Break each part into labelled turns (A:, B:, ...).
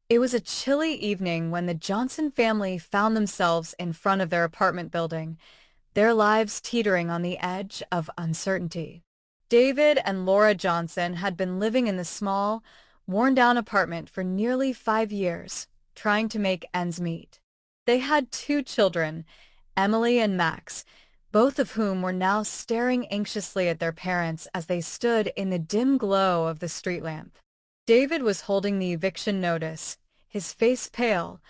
A: It was a chilly evening when the Johnson family found themselves in front of their apartment building, their lives teetering on the edge of uncertainty. David and Laura Johnson had been living in the small, worn-down apartment for nearly 5 years, trying to make ends meet. They had two children, Emily and Max, both of whom were now staring anxiously at their parents as they stood in the dim glow of the street lamp. David was holding the eviction notice, his face pale,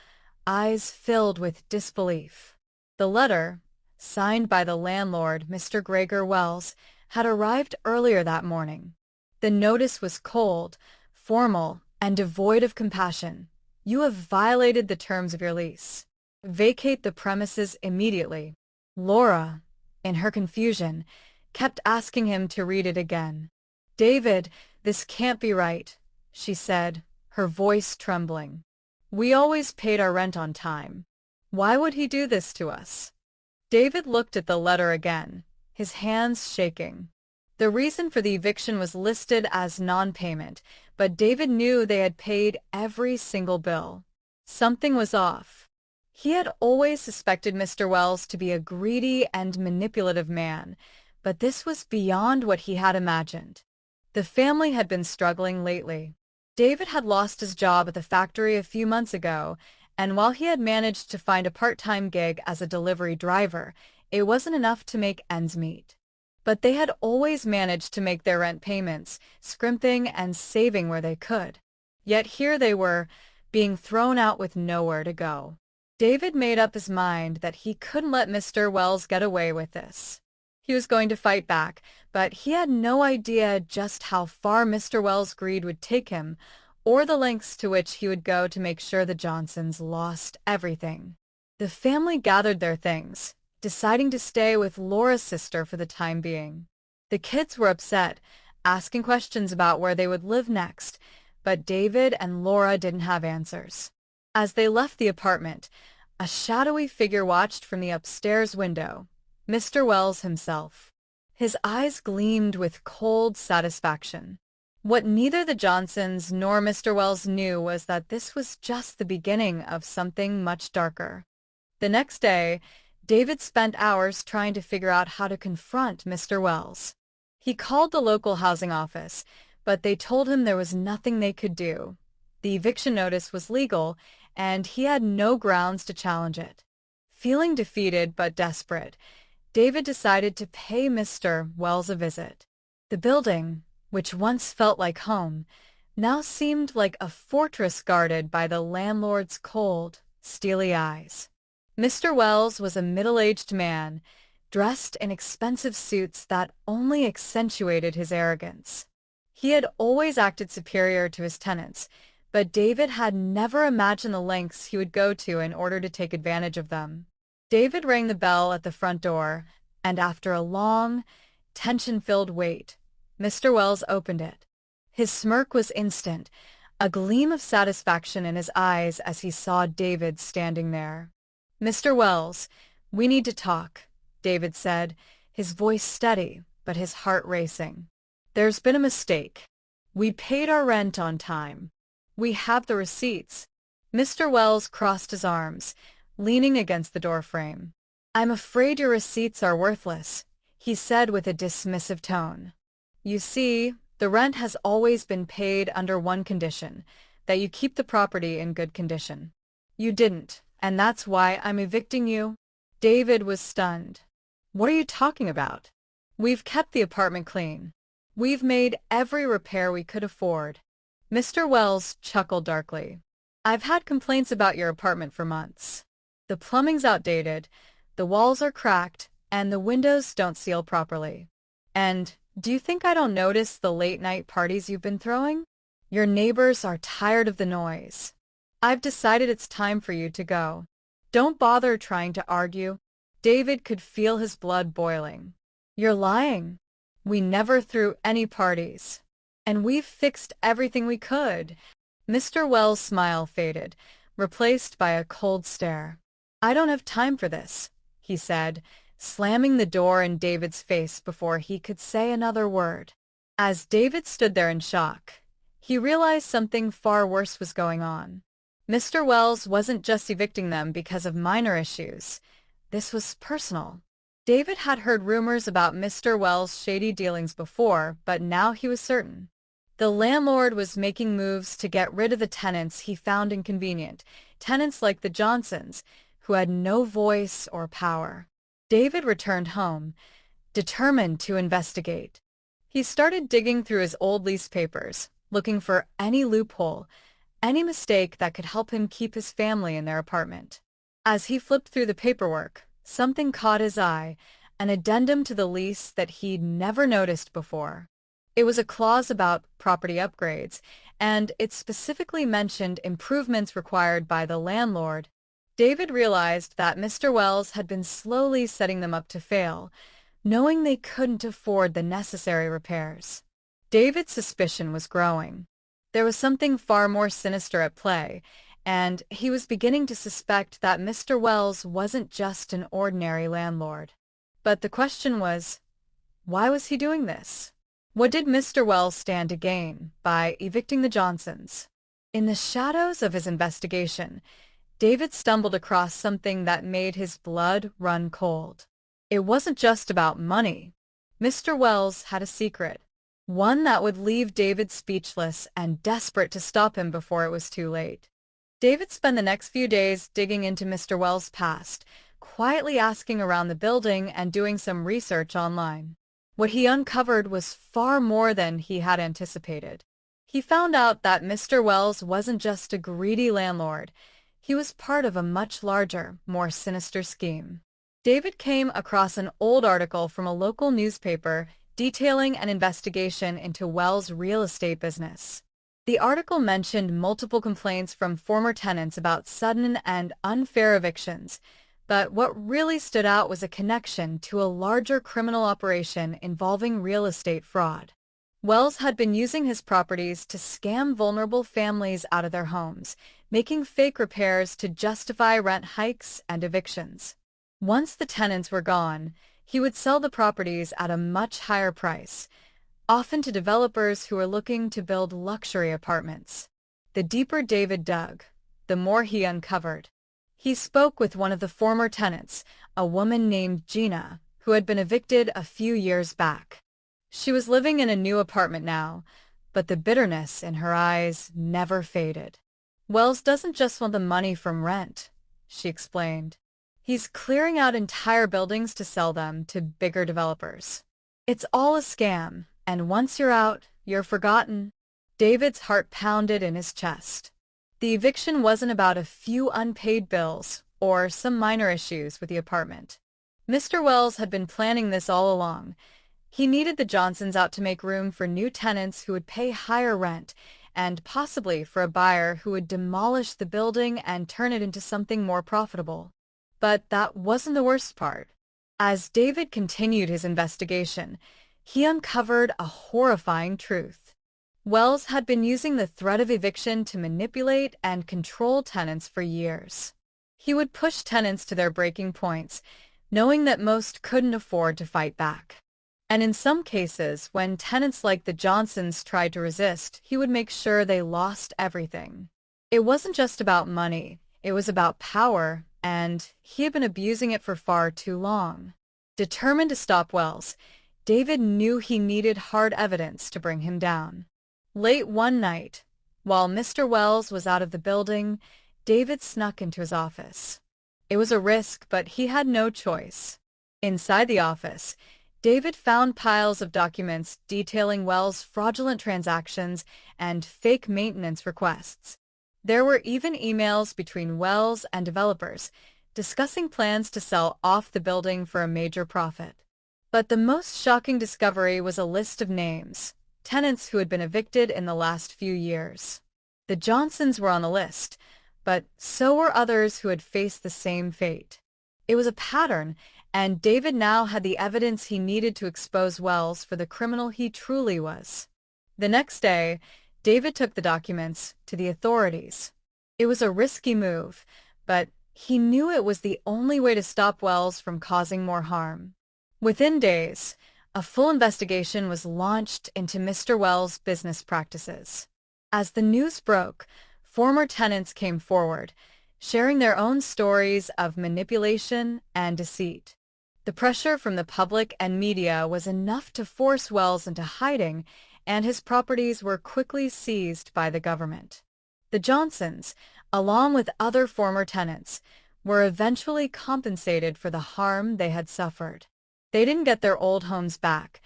A: eyes filled with disbelief. The letter, signed by the landlord, Mr. Gregor Wells, had arrived earlier that morning. The notice was cold, formal, and devoid of compassion. You have violated the terms of your lease. Vacate the premises immediately. Laura, in her confusion, kept asking him to read it again. David, this can't be right, she said, her voice trembling. We always paid our rent on time. Why would he do this to us? David looked at the letter again, his hands shaking. The reason for the eviction was listed as non-payment, but David knew they had paid every single bill. Something was off. He had always suspected Mr. Wells to be a greedy and manipulative man, but this was beyond what he had imagined. The family had been struggling lately. David had lost his job at the factory a few months ago, and while he had managed to find a part-time gig as a delivery driver, it wasn't enough to make ends meet. But they had always managed to make their rent payments, scrimping and saving where they could. Yet here they were, being thrown out with nowhere to go. David made up his mind that he couldn't let Mr. Wells get away with this. He was going to fight back, but he had no idea just how far Mr. Wells' greed would take him, or the lengths to which he would go to make sure the Johnsons lost everything. The family gathered their things, deciding to stay with Laura's sister for the time being. The kids were upset, asking questions about where they would live next, but David and Laura didn't have answers. As they left the apartment, a shadowy figure watched from the upstairs window, Mr. Wells himself. His eyes gleamed with cold satisfaction. What neither the Johnsons nor Mr. Wells knew was that this was just the beginning of something much darker. The next day, David spent hours trying to figure out how to confront Mr. Wells. He called the local housing office, but they told him there was nothing they could do. The eviction notice was legal, and he had no grounds to challenge it. Feeling defeated but desperate, David decided to pay Mr. Wells a visit. The building, which once felt like home, now seemed like a fortress guarded by the landlord's cold, steely eyes. Mr. Wells was a middle-aged man, dressed in expensive suits that only accentuated his arrogance. He had always acted superior to his tenants, but David had never imagined the lengths he would go to in order to take advantage of them. David rang the bell at the front door, and after a long, tension-filled wait, Mr. Wells opened it. His smirk was instant, a gleam of satisfaction in his eyes as he saw David standing there. "Mr. Wells, we need to talk," David said, his voice steady but his heart racing. "There's been a mistake. We paid our rent on time. We have the receipts." Mr. Wells crossed his arms, leaning against the doorframe. "I'm afraid your receipts are worthless," he said with a dismissive tone. "You see, the rent has always been paid under one condition, that you keep the property in good condition. You didn't, and that's why I'm evicting you." David was stunned. "What are you talking about?" "We've kept the apartment clean. We've made every repair we could afford." Mr. Wells chuckled darkly. "I've had complaints about your apartment for months. The plumbing's outdated, the walls are cracked, and the windows don't seal properly. And do you think I don't notice the late-night parties you've been throwing? Your neighbors are tired of the noise. I've decided it's time for you to go. Don't bother trying to argue." David could feel his blood boiling. "You're lying. We never threw any parties. And we've fixed everything we could." Mr. Wells' smile faded, replaced by a cold stare. "I don't have time for this," he said, slamming the door in David's face before he could say another word. As David stood there in shock, he realized something far worse was going on. Mr. Wells wasn't just evicting them because of minor issues. This was personal. David had heard rumors about Mr. Wells' shady dealings before, but now he was certain. The landlord was making moves to get rid of the tenants he found inconvenient, tenants like the Johnsons, who had no voice or power. David returned home, determined to investigate. He started digging through his old lease papers, looking for any loophole, any mistake that could help him keep his family in their apartment. As he flipped through the paperwork, something caught his eye, an addendum to the lease that he'd never noticed before. It was a clause about property upgrades, and it specifically mentioned improvements required by the landlord. David realized that Mr. Wells had been slowly setting them up to fail, knowing they couldn't afford the necessary repairs. David's suspicion was growing. There was something far more sinister at play, and he was beginning to suspect that Mr. Wells wasn't just an ordinary landlord. But the question was, why was he doing this? What did Mr. Wells stand to gain by evicting the Johnsons? In the shadows of his investigation, David stumbled across something that made his blood run cold. It wasn't just about money. Mr. Wells had a secret, one that would leave David speechless and desperate to stop him before it was too late. David spent the next few days digging into Mr. Wells' past, quietly asking around the building and doing some research online. What he uncovered was far more than he had anticipated. He found out that Mr. Wells wasn't just a greedy landlord. He was part of a much larger, more sinister scheme. David came across an old article from a local newspaper detailing an investigation into Wells' real estate business. The article mentioned multiple complaints from former tenants about sudden and unfair evictions, but what really stood out was a connection to a larger criminal operation involving real estate fraud. Wells had been using his properties to scam vulnerable families out of their homes, making fake repairs to justify rent hikes and evictions. Once the tenants were gone, he would sell the properties at a much higher price, often to developers who were looking to build luxury apartments. The deeper David dug, the more he uncovered. He spoke with one of the former tenants, a woman named Gina, who had been evicted a few years back. She was living in a new apartment now, but the bitterness in her eyes never faded. Wells doesn't just want the money from rent, she explained. He's clearing out entire buildings to sell them to bigger developers. It's all a scam, and once you're out, you're forgotten. David's heart pounded in his chest. The eviction wasn't about a few unpaid bills or some minor issues with the apartment. Mr. Wells had been planning this all along. He needed the Johnsons out to make room for new tenants who would pay higher rent, and possibly for a buyer who would demolish the building and turn it into something more profitable. But that wasn't the worst part. As David continued his investigation, he uncovered a horrifying truth. Wells had been using the threat of eviction to manipulate and control tenants for years. He would push tenants to their breaking points, knowing that most couldn't afford to fight back. And in some cases, when tenants like the Johnsons tried to resist, he would make sure they lost everything. It wasn't just about money, it was about power, and he had been abusing it for far too long. Determined to stop Wells, David knew he needed hard evidence to bring him down. Late one night, while Mr. Wells was out of the building, David snuck into his office. It was a risk, but he had no choice. Inside the office, David found piles of documents detailing Wells' fraudulent transactions and fake maintenance requests. There were even emails between Wells and developers discussing plans to sell off the building for a major profit. But the most shocking discovery was a list of names, tenants who had been evicted in the last few years. The Johnsons were on the list, but so were others who had faced the same fate. It was a pattern, and David now had the evidence he needed to expose Wells for the criminal he truly was. The next day, David took the documents to the authorities. It was a risky move, but he knew it was the only way to stop Wells from causing more harm. Within days, a full investigation was launched into Mr. Wells' business practices. As the news broke, former tenants came forward, sharing their own stories of manipulation and deceit. The pressure from the public and media was enough to force Wells into hiding, and his properties were quickly seized by the government. The Johnsons, along with other former tenants, were eventually compensated for the harm they had suffered. They didn't get their old homes back,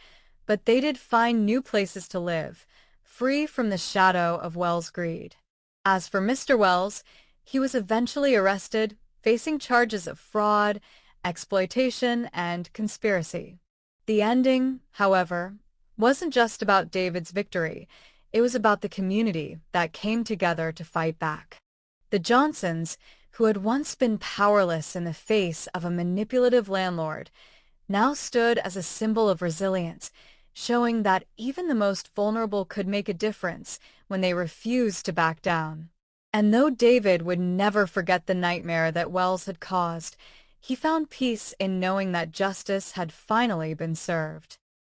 A: but they did find new places to live, free from the shadow of Wells' greed. As for Mr. Wells, he was eventually arrested, facing charges of fraud, exploitation, and conspiracy. The ending, however, wasn't just about David's victory. It was about the community that came together to fight back. The Johnsons, who had once been powerless in the face of a manipulative landlord, now stood as a symbol of resilience, showing that even the most vulnerable could make a difference when they refused to back down. And though David would never forget the nightmare that Wells had caused, he found peace in knowing that justice had finally been served.